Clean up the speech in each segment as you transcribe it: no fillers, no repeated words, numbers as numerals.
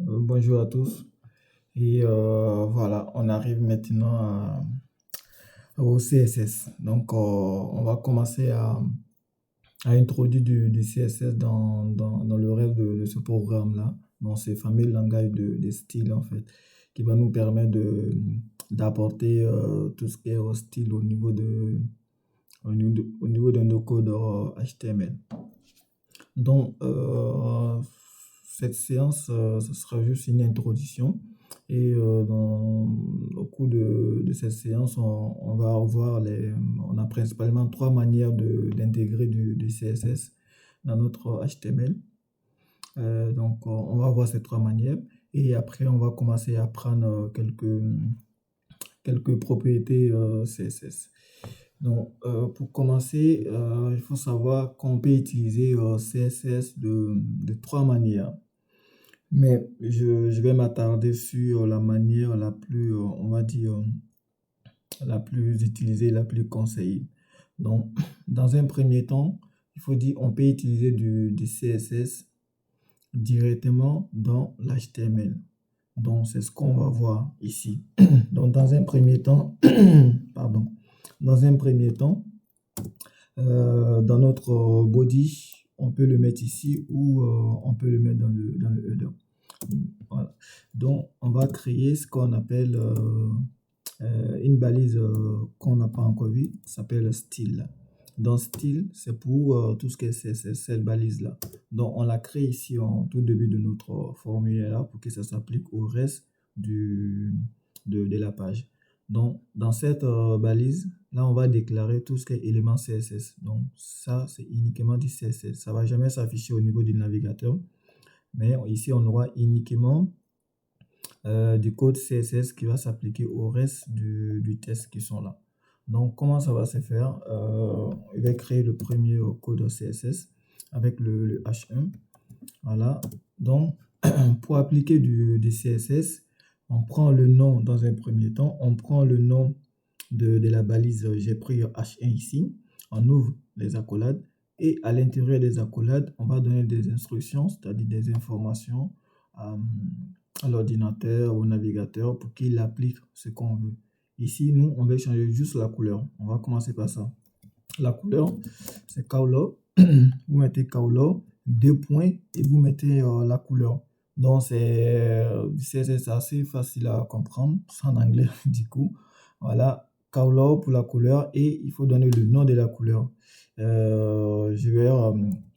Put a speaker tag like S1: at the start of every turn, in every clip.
S1: Bonjour à tous. Et voilà, on arrive maintenant au CSS. Donc, on va commencer à introduire du CSS dans le reste de ce programme-là, dans ces fameux langages de style, en fait, qui va nous permettre d'apporter tout ce qui est au style au niveau de nos codes HTML. Donc, cette séance, ce sera juste une introduction. Et au cours de cette séance, on va voir on a principalement trois manières d'intégrer du CSS dans notre HTML. Donc, on va voir ces trois manières. Et après, on va commencer à prendre quelques propriétés CSS. Donc, pour commencer, il faut savoir qu'on peut utiliser CSS de trois manières. Mais je vais m'attarder sur la manière la plus, on va dire, la plus utilisée, la plus conseillée. Donc, dans un premier temps, il faut dire on peut utiliser du CSS directement dans l'HTML. Donc, c'est ce qu'on va voir ici. Donc, dans un premier temps, pardon, dans un premier temps, dans notre body, on peut le mettre ici ou on peut le mettre dans le header. Voilà. Donc, on va créer ce qu'on appelle une balise qu'on n'a pas encore vue, ça s'appelle style. Dans style, c'est pour tout ce que c'est cette balise-là. Donc, on la crée ici en tout début de notre formulaire là pour que ça s'applique au reste de la page. Donc, dans cette balise, là, on va déclarer tout ce qui est élément CSS. Donc, ça, c'est uniquement du CSS. Ça ne va jamais s'afficher au niveau du navigateur. Mais ici, on aura uniquement du code CSS qui va s'appliquer au reste du test qui sont là. Donc, comment ça va se faire? Je vais créer le premier code CSS avec le H1. Voilà. Donc, pour appliquer du CSS, on prend le nom dans un premier temps. On prend le nom de la balise. J'ai pris H1 ici. On ouvre les accolades. Et à l'intérieur des accolades, on va donner des instructions, c'est-à-dire des informations à l'ordinateur, au navigateur, pour qu'il applique ce qu'on veut. Ici, nous, on va changer juste la couleur. On va commencer par ça. La couleur, c'est color. Vous mettez color, deux points, et vous mettez la couleur. Donc, c'est assez facile à comprendre. C'est en anglais, du coup. Voilà, color pour la couleur, et il faut donner le nom de la couleur. Je vais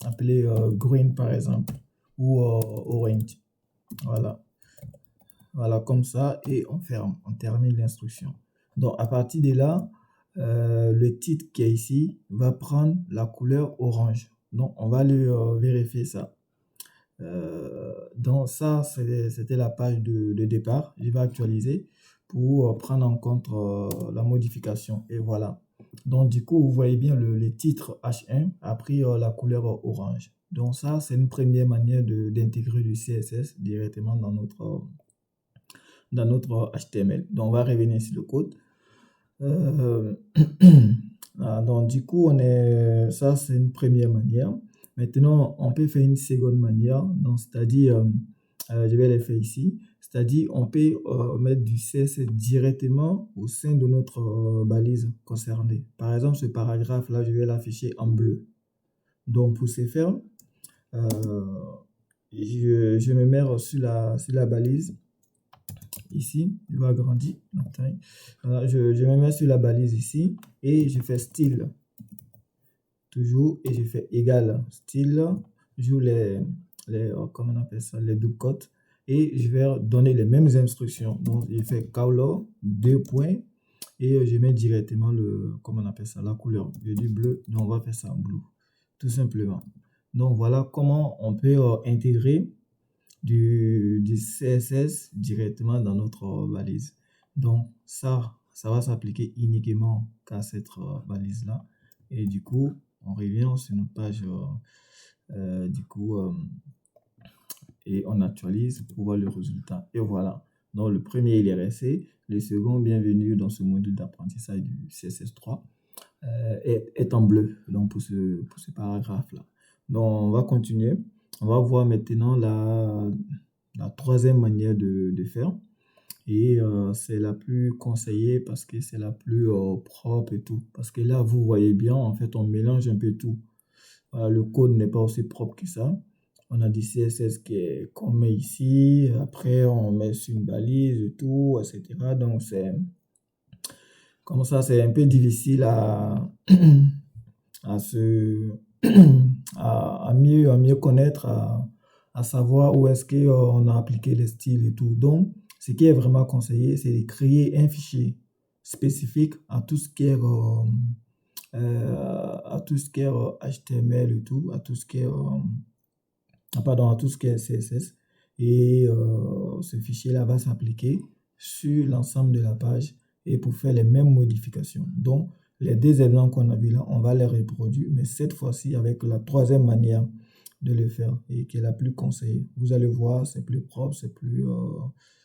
S1: appeler green, par exemple, ou orange. Voilà. Voilà, comme ça, et on ferme, on termine l'instruction. Donc, à partir de là, le titre qui est ici va prendre la couleur orange. Donc, on va aller vérifier ça. Donc, ça, c'était la page de départ. Je vais actualiser pour prendre en compte la modification. Et voilà. Donc, du coup, vous voyez bien le titre H1 a pris la couleur orange. Donc, ça, c'est une première manière d'intégrer du CSS directement dans notre HTML. Donc, on va revenir sur le code. Donc, du coup, ça, c'est une première manière. Maintenant, on peut faire une seconde manière. Donc, c'est-à-dire, je vais les faire ici. C'est-à-dire, on peut mettre du CSS directement au sein de notre balise concernée. Par exemple, ce paragraphe-là, je vais l'afficher en bleu. Donc, pour ce faire, je me mets sur la balise. Ici, il va agrandir la taille. Voilà, je me mets sur la balise ici et je fais style. Toujours, et je fais égal style. Je joue comment on appelle ça, les double cotes. Et je vais donner les mêmes instructions. Donc, je fais color, deux points. Et je mets directement comment on appelle ça, la couleur. Je dis bleu, donc on va faire ça en bleu. Tout simplement. Donc, voilà comment on peut intégrer du CSS directement dans notre balise. Donc, ça va s'appliquer uniquement qu'à cette balise-là. Et du coup, on revient sur notre page, et on actualise pour voir le résultat. Et voilà. Donc, le premier, il est resté. Le second, bienvenue dans ce module d'apprentissage du CSS3, est en bleu, donc pour ce paragraphe-là. Donc, on va continuer. On va voir maintenant la troisième manière de faire. Et c'est la plus conseillée parce que c'est la plus propre et tout. Parce que là, vous voyez bien, en fait, on mélange un peu tout. Le code n'est pas aussi propre que ça. On a du CSS qu'on met ici, après on met sur une balise et tout, etc. Donc c'est comme ça, c'est un peu difficile à se à mieux connaître, à savoir où est-ce qu'on a appliqué les styles et tout. Donc, ce qui est vraiment conseillé, c'est de créer un fichier spécifique à tout ce qui est HTML et tout, à tout ce qui est pardon, à tout ce qui est CSS. Et ce fichier-là va s'appliquer sur l'ensemble de la page et pour faire les mêmes modifications. Donc, les deux exemples qu'on a vus là, on va les reproduire, mais cette fois-ci avec la troisième manière de le faire et qui est la plus conseillée. Vous allez voir, c'est plus propre, c'est plus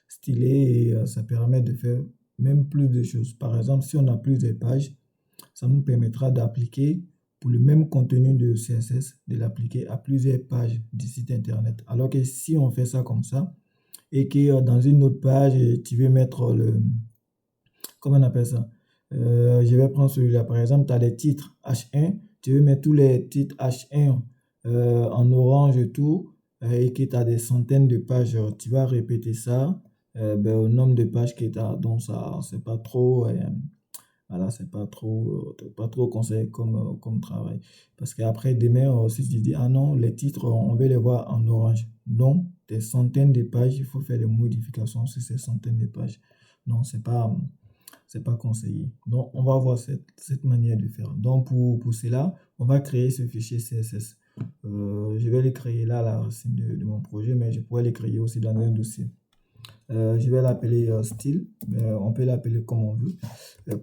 S1: stylé et ça permet de faire même plus de choses. Par exemple, si on a plusieurs pages, ça nous permettra d'appliquer pour le même contenu de CSS, de l'appliquer à plusieurs pages du site internet. Alors que si on fait ça comme ça, et que dans une autre page, tu veux mettre comment on appelle ça? Je vais prendre celui-là. Par exemple, tu as les titres H1, tu veux mettre tous les titres H1 en orange et tout, et que tu as des centaines de pages, tu vas répéter ça au nombre de pages que tu as. Donc, ça, c'est pas trop. Voilà, c'est pas trop conseillé comme travail. Parce qu'après, demain, si tu dis, ah non, les titres, on veut les voir en orange. Donc, des centaines de pages, il faut faire des modifications sur ces centaines de pages. Non, c'est pas conseillé. Donc, on va voir cette manière de faire. Donc, pour cela, on va créer ce fichier CSS. Je vais le créer là, à la racine de mon projet, mais je pourrais le créer aussi dans un dossier. Je vais l'appeler style, mais on peut l'appeler comme on veut.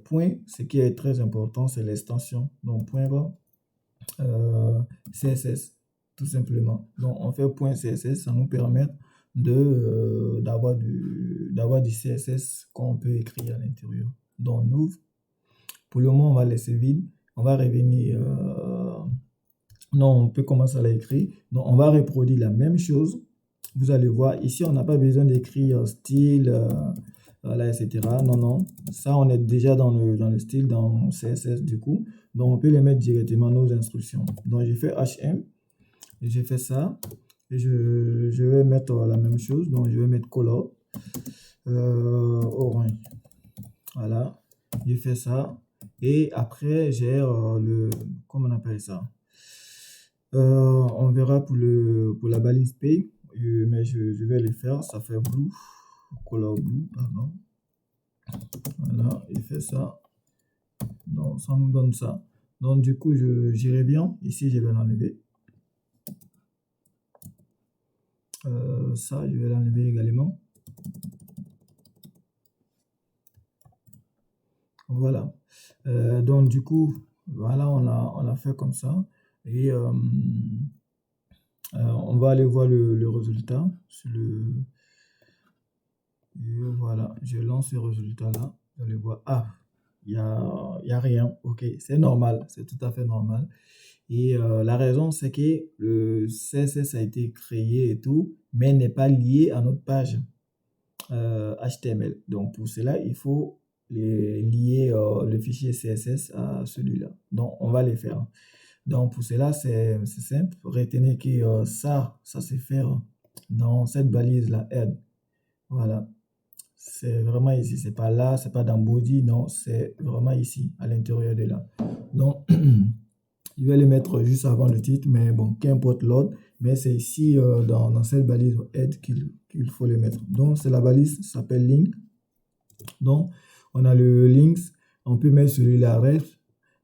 S1: Point, ce qui est très important, c'est l'extension. Donc, point CSS, tout simplement. Donc, on fait point CSS, ça nous permet d'avoir du CSS qu'on peut écrire à l'intérieur. Donc, nous, pour le moment, on va laisser vide. On va revenir. Non, on peut commencer à l'écrire. Donc, on va reproduire la même chose. Vous allez voir, ici, on n'a pas besoin d'écrire style, voilà, etc. Non, non. Ça, on est déjà dans le style, dans CSS du coup. Donc, on peut les mettre directement nos instructions. Donc, j'ai fait HM. J'ai fait ça. Et je vais mettre la même chose. Donc, je vais mettre color. Orange. Voilà. J'ai fait ça. Et après, j'ai comment on appelle ça? On verra pour la balise P. Mais je vais le faire. Ça fait blue. Color blue, pardon. Voilà, il fait ça. Donc, ça nous donne ça. Donc, du coup, j'irai bien. Ici, je vais l'enlever. Ça, je vais l'enlever également. Voilà. Donc, du coup, voilà, on a fait comme ça. Et on va aller voir le résultat. Et voilà, je lance ce résultat-là. Vous allez voir. Ah, il y a rien. Ok, c'est normal. C'est tout à fait normal. Et la raison, c'est que le CSS a été créé et tout, mais n'est pas lié à notre page HTML. Donc, pour cela, il faut lier le fichier CSS à celui-là. Donc, on va les faire. Donc, pour cela, c'est simple. Retenez que ça se fait dans cette balise-là, add. Voilà. C'est vraiment ici. C'est pas là, c'est pas dans body. Non, c'est vraiment ici, à l'intérieur de là. Donc, je vais les mettre juste avant le titre, mais bon, qu'importe l'ordre. Mais c'est ici, dans cette balise add qu'il faut les mettre. Donc, c'est la balise, ça s'appelle link. Donc, on a le links. On peut mettre celui-là ref,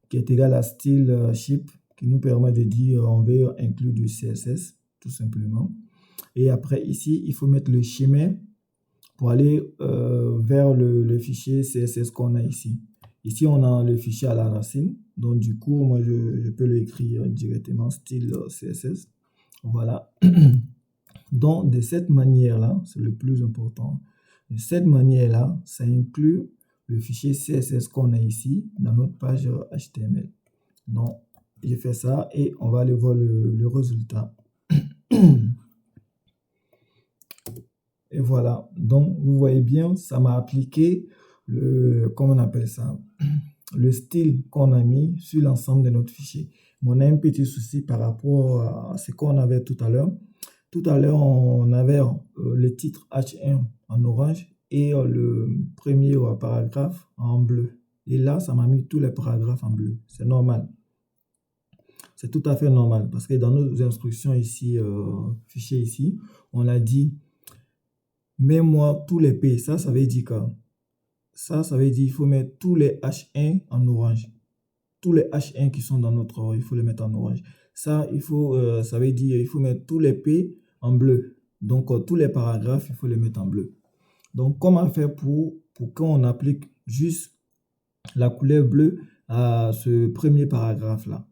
S1: qui est égal à style ship, qui nous permet de dire on veut inclure du CSS, tout simplement. Et après, ici, il faut mettre le chemin pour aller vers le fichier CSS qu'on a ici. Ici, on a le fichier à la racine. Donc, du coup, moi, je peux l'écrire directement, style CSS. Voilà. Donc, de cette manière-là, c'est le plus important. De cette manière-là, ça inclut le fichier CSS qu'on a ici dans notre page HTML. Donc, j'ai fait ça et on va aller voir le résultat. Et voilà. Donc, vous voyez bien, ça m'a appliqué comment on appelle ça, le style qu'on a mis sur l'ensemble de notre fichier. Mais on a un petit souci par rapport à ce qu'on avait tout à l'heure. Tout à l'heure, on avait le titre H1 en orange et le premier paragraphe en bleu. Et là, ça m'a mis tous les paragraphes en bleu. C'est normal. C'est tout à fait normal parce que dans nos instructions ici, fichier ici, on a dit mets-moi tous les P. Ça veut dire quoi? Ça veut dire il faut mettre tous les H1 en orange. Tous les H1 qui sont dans notre, il faut les mettre en orange. Ça, ça veut dire il faut mettre tous les P en bleu. Donc, tous les paragraphes, il faut les mettre en bleu. Donc, comment faire pour quand on applique juste la couleur bleue à ce premier paragraphe-là?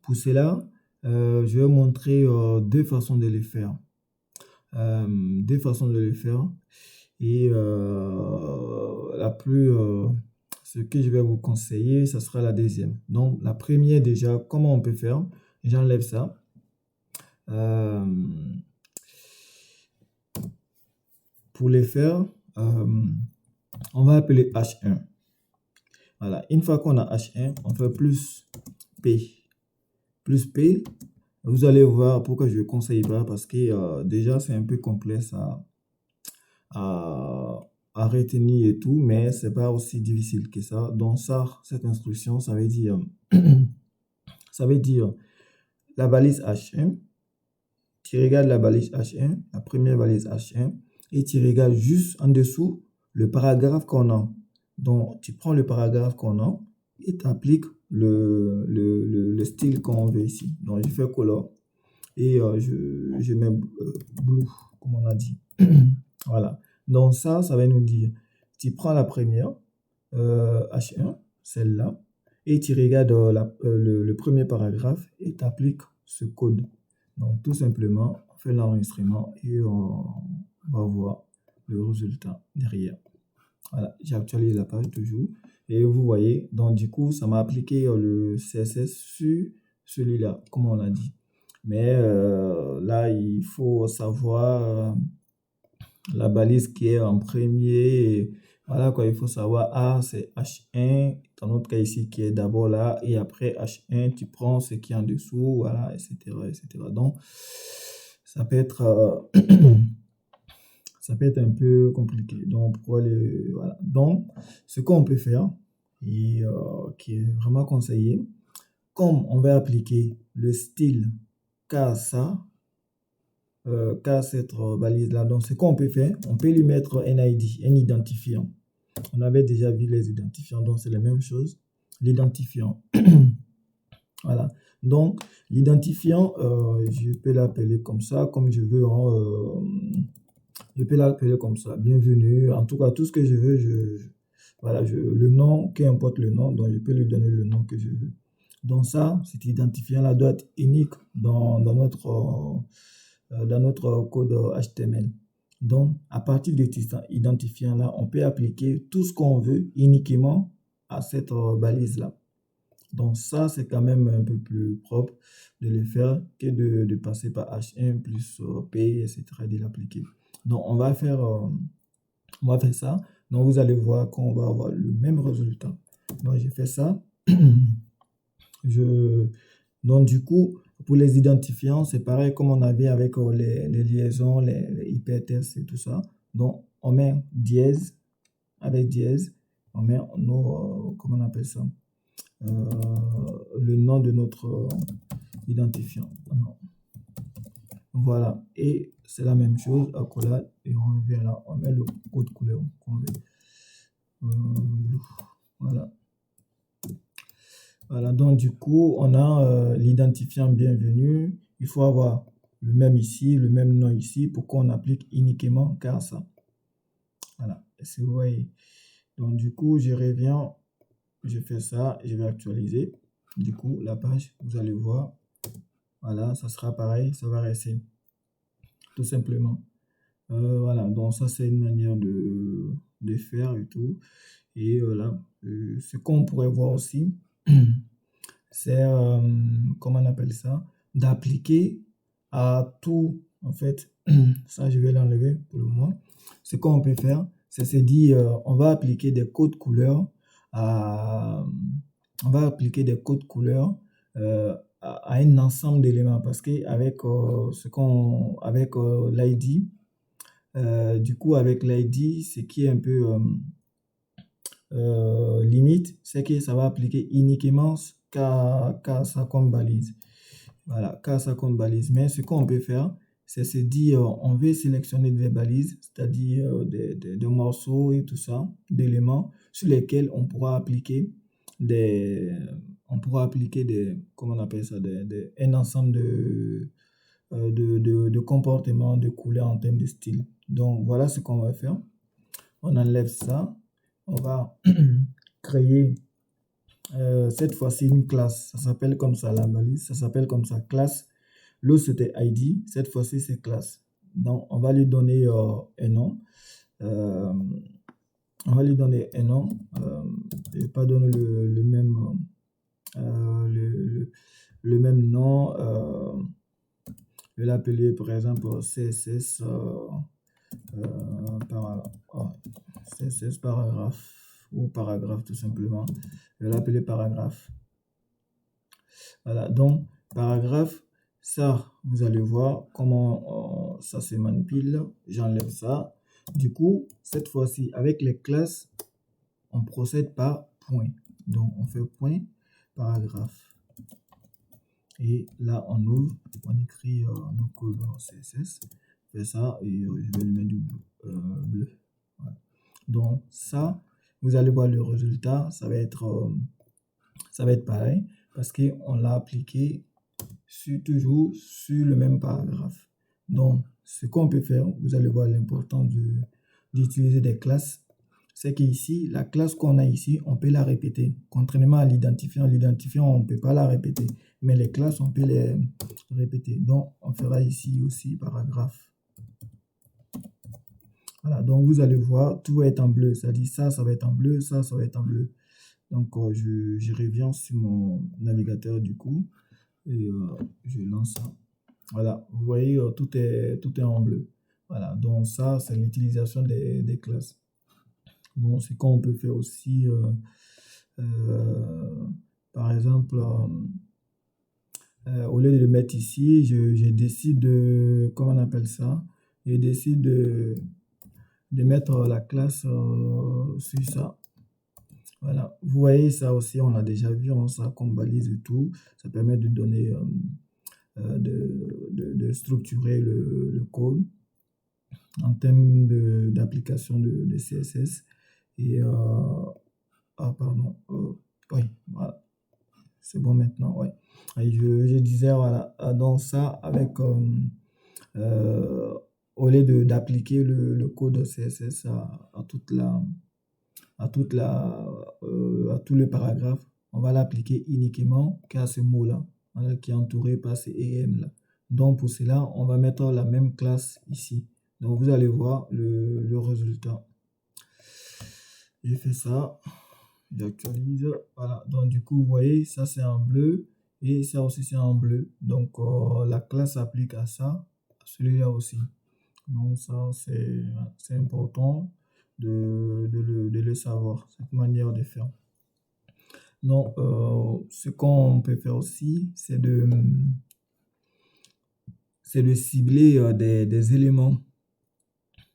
S1: Pour cela, je vais montrer deux façons de le faire. Deux façons de le faire. Et ce que je vais vous conseiller, ça sera la deuxième. Donc, la première, déjà, comment on peut faire? J'enlève ça. Pour les faire, on va appeler H1. Voilà. Une fois qu'on a H1, on fait plus P. Plus P. Vous allez voir pourquoi je ne conseille pas, parce que déjà, c'est un peu complexe à retenir et tout, mais c'est pas aussi difficile que ça. Donc ça, cette instruction, ça veut dire, ça veut dire la balise H1, tu regardes la balise H1, la première balise H1, et tu regardes juste en dessous le paragraphe qu'on a. Donc tu prends le paragraphe qu'on a et tu appliques le style qu'on veut ici. Donc je fais color et je mets blue, comme on a dit. Voilà. Donc ça va nous dire, tu prends la première, H1, celle-là, et tu regardes le premier paragraphe et tu appliques ce code. Donc tout simplement, on fait l'enregistrement et on va voir le résultat derrière. Voilà, j'actualise la page toujours. Et vous voyez, donc du coup, ça m'a appliqué le CSS sur celui-là, comme on l'a dit. Mais là, il faut savoir la balise qui est en premier. Voilà quoi, il faut savoir, c'est H1, dans notre cas ici qui est d'abord là, et après H1, tu prends ce qui est en dessous, voilà, etc., etc. Donc, ça peut être, ça peut être un peu compliqué. Donc, voilà. Donc, ce qu'on peut faire, et qui est vraiment conseillé, comme on va appliquer le style qu'à ça, qu'à cette balise-là. Donc, ce qu'on peut faire, on peut lui mettre un ID, un identifiant. On avait déjà vu les identifiants, donc c'est la même chose. L'identifiant. Voilà. Donc, l'identifiant, je peux l'appeler comme ça, comme je veux. Je peux l'appeler comme ça. Bienvenue. En tout cas, tout ce que je veux, voilà, le nom, qu'importe le nom, donc je peux lui donner le nom que je veux. Donc ça, cet identifiant-là doit être unique dans notre code HTML. Donc, à partir de cet identifiant-là, on peut appliquer tout ce qu'on veut uniquement à cette balise-là. Donc ça, c'est quand même un peu plus propre de le faire que de passer par H1 plus P, etc. et de l'appliquer. Donc, on va faire ça. Donc, vous allez voir qu'on va avoir le même résultat. Donc, j'ai fait ça. Donc, du coup, pour les identifiants, c'est pareil comme on avait avec les liaisons, les hypertextes et tout ça. Donc, on met dièse, avec dièse, on met comment on appelle ça? Le nom de notre identifiant. Non. Voilà. Et c'est la même chose, accolade, et on vient là, on met le code couleur qu'on veut. Voilà. Voilà, donc du coup, on a l'identifiant bienvenue. Il faut avoir le même ici, le même nom ici, pour qu'on applique uniquement qu'à ça. Voilà, si vous voyez. Donc du coup, je reviens, je fais ça, je vais actualiser. Du coup, la page, vous allez voir, voilà, ça sera pareil, ça va rester, tout simplement. Voilà, donc ça c'est une manière de faire et tout. Et voilà, ce qu'on pourrait voir aussi, c'est, comment on appelle ça, d'appliquer à tout, en fait, Ça, je vais l'enlever pour le moment. Ce qu'on peut faire, c'est se dire, on va appliquer des codes couleurs à, on va appliquer des codes couleurs à un ensemble d'éléments parce que avec l'ID, du coup, avec l'ID, ce qui est un peu limite, c'est que ça va appliquer uniquement qu'à ça comme balise. Voilà, qu'à ça comme balise. Mais ce qu'on peut faire, c'est se dire, on veut sélectionner des balises, c'est-à-dire des morceaux et tout ça, d'éléments sur lesquels des, on pourra appliquer comment on appelle ça, un ensemble de comportements, de couleurs en termes de style. Donc, voilà ce qu'on va faire. On enlève ça. On va créer cette fois-ci une classe. Ça s'appelle comme ça la balise. Ça s'appelle comme ça classe. L'autre c'était ID. Cette fois-ci c'est classe. Donc on va lui donner un nom. On va lui donner un nom. Je vais pas donner le même le même nom. Je vais l'appeler par exemple CSS CSS paragraphe ou paragraphe tout simplement. Je vais l'appeler paragraphe. Voilà, donc paragraphe, ça, vous allez voir comment ça se manipule. J'enlève ça. Du coup, cette fois-ci, avec les classes, on procède par point. Donc, on fait point, paragraphe. Et là, on ouvre, on écrit nos codes CSS. Je fais ça et je vais le mettre du bleu. Voilà. Donc, ça, vous allez voir le résultat. Ça va être pareil parce qu'on l'a appliqué toujours sur le même paragraphe. Donc, ce qu'on peut faire, vous allez voir l'importance d'utiliser des classes, c'est qu'ici, la classe qu'on a ici, on peut la répéter. Contrairement à l'identifiant, on ne peut pas la répéter. Mais les classes, on peut les répéter. Donc, on fera ici aussi paragraphe. Voilà, donc vous allez voir, tout va être en bleu. Ça dit ça va être en bleu, ça va être en bleu. Donc, je reviens sur mon navigateur du coup. Et je lance ça. Voilà, vous voyez, tout est en bleu. Voilà, donc ça, c'est l'utilisation des classes. Bon, c'est qu'on peut faire aussi, par exemple, au lieu de le mettre ici, je décide de, comment on appelle ça? Je décide de mettre la classe sur ça. Voilà, vous voyez ça aussi, on a déjà vu, ça comme balise et tout. Ça permet de donner, de structurer le code en termes d'application de CSS. Et, pardon, oui, voilà, c'est bon maintenant, ouais. Et je disais, voilà, donc ça, avec, au lieu d'appliquer le code CSS à tout le paragraphe, on va l'appliquer uniquement qu'à ce mot-là, voilà, qui est entouré par ces EM là. Donc pour cela, on va mettre la même classe ici. Donc vous allez voir le résultat. J'ai fait ça, j'actualise, voilà. Donc du coup, vous voyez, ça c'est en bleu et ça aussi c'est en bleu. Donc la classe s'applique à ça, à celui-là aussi. Donc ça c'est important de le savoir, cette manière de faire. Donc, ce qu'on peut faire aussi, c'est de cibler des éléments.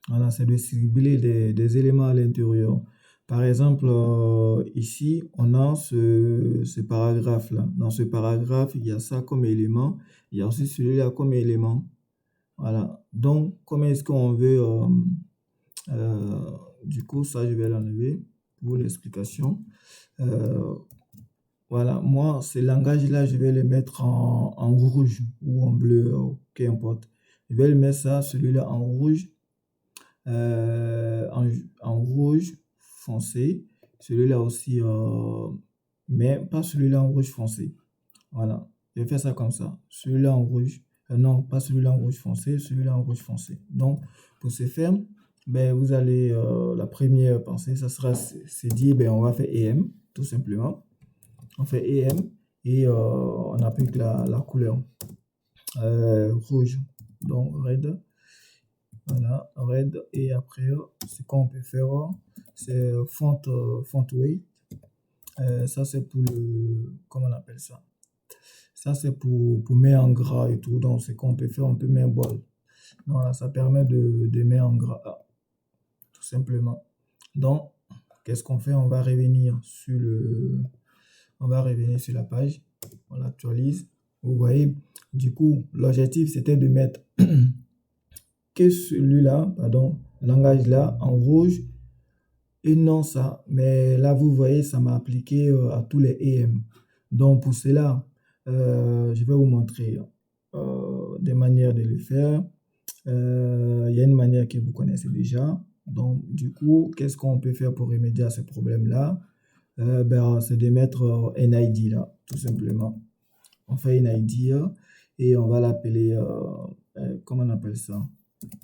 S1: Voilà, c'est de cibler des éléments à l'intérieur. Par exemple, ici, on a ce paragraphe-là. Dans ce paragraphe, il y a ça comme élément. Il y a aussi celui-là comme élément. Voilà. Donc, comment est-ce qu'on veut... du coup, ça, je vais l'enlever pour l'explication. Voilà, moi, ce langage-là, je vais le mettre en rouge ou en bleu, qu'importe. Je vais le mettre ça, celui-là en rouge, en rouge foncé. Celui-là aussi, mais pas celui-là en rouge foncé. Voilà, je vais faire ça comme ça. Celui-là en rouge, non, pas celui-là en rouge foncé, celui-là en rouge foncé. Donc, pour ce faire, ben, vous allez, la première pensée, ça sera, c'est dire, ben, on va faire EM, tout simplement. On fait EM et on applique la couleur rouge, donc red. Voilà, red. Et après, ce qu'on peut faire, c'est font weight. Ça, c'est pour le, comment on appelle ça? Ça, c'est pour mettre en gras et tout. Donc, ce qu'on peut faire, on peut mettre bold. Voilà, ça permet de mettre en gras, tout simplement. Donc, qu'est-ce qu'on fait? On va revenir sur la page. On l'actualise. Vous voyez, du coup, l'objectif, c'était de mettre que celui-là, pardon, langage là, en rouge, et non ça. Mais là, vous voyez, ça m'a appliqué à tous les EM. Donc, pour cela, je vais vous montrer des manières de le faire. Il y a une manière que vous connaissez déjà. Donc, du coup, qu'est-ce qu'on peut faire pour remédier à ce problème-là? C'est de mettre un ID là, tout simplement. On fait un ID et on va l'appeler, comment on appelle ça?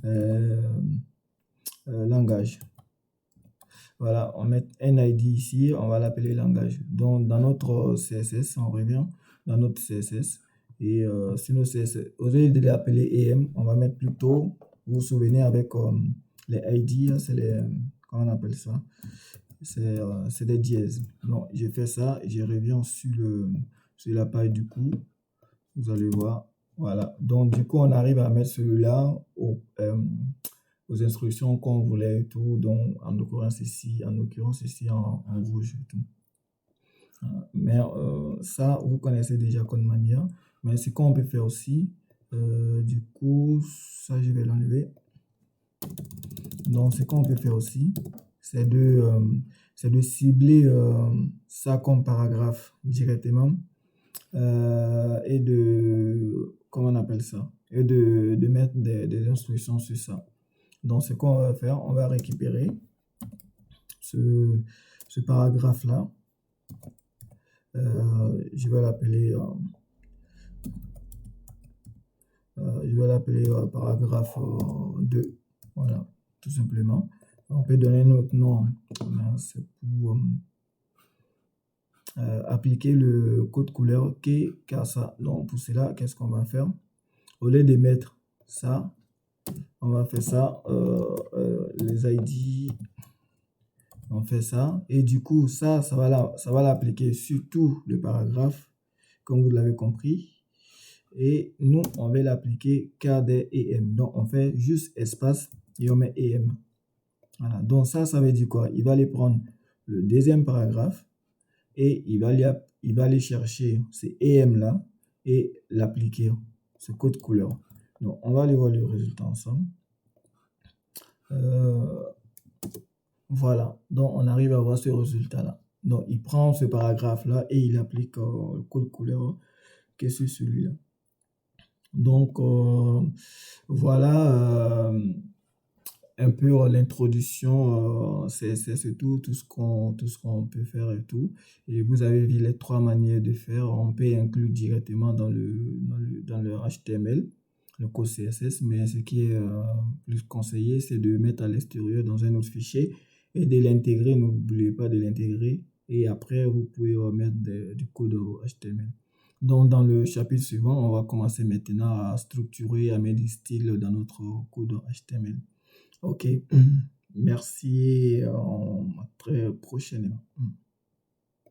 S1: Euh, Langage. Voilà, on met un ID ici, on va l'appeler langage. Donc, dans notre CSS, on revient dans notre CSS. Et sur notre CSS, au lieu de l'appeler EM, on va mettre plutôt, vous vous souvenez, avec les ID, c'est les, comment on appelle ça? C'est des dièses. Donc, j'ai fait ça et je reviens sur la page du coup. Vous allez voir. Voilà. Donc, du coup, on arrive à mettre celui-là aux instructions qu'on voulait et tout. Donc, en l'occurrence ici, en rouge et tout. Mais ça, vous connaissez déjà comme manière. Mais ce qu'on peut faire aussi, du coup, ça, je vais l'enlever. Donc, ce qu'on peut faire aussi, c'est de cibler ça comme paragraphe directement et comment on appelle ça? Et de mettre des instructions sur ça. Donc, ce qu'on va faire, on va récupérer ce paragraphe-là. Je vais l'appeler paragraphe 2. Voilà, tout simplement. On peut donner notre nom. C'est pour appliquer le code couleur ça. Donc, pour cela, qu'est-ce qu'on va faire? Au lieu de mettre ça, on va faire ça, les ID, on fait ça. Et du coup, ça va l'appliquer sur tout le paragraphe, comme vous l'avez compris. Et nous, on va l'appliquer KD et M. Donc, on fait juste espace et on met EM. Voilà. Donc, ça veut dire quoi? Il va aller prendre le deuxième paragraphe et il va aller chercher ces EM là et l'appliquer, ce code couleur. Donc, on va aller voir le résultat ensemble. Voilà. Donc, on arrive à voir ce résultat là. Donc, il prend ce paragraphe là et il applique le code couleur que c'est celui-là. Donc, voilà un peu l'introduction, c'est tout ce qu'on peut faire et tout. Et vous avez vu les trois manières de faire. On peut inclure directement dans le HTML, le code CSS, mais ce qui est plus conseillé, c'est de mettre à l'extérieur dans un autre fichier et de l'intégrer. N'oubliez pas de l'intégrer. Et après, vous pouvez mettre du code HTML. Donc, dans le chapitre suivant, on va commencer maintenant à structurer, à mettre du style dans notre code HTML. Ok, merci, à très prochainement.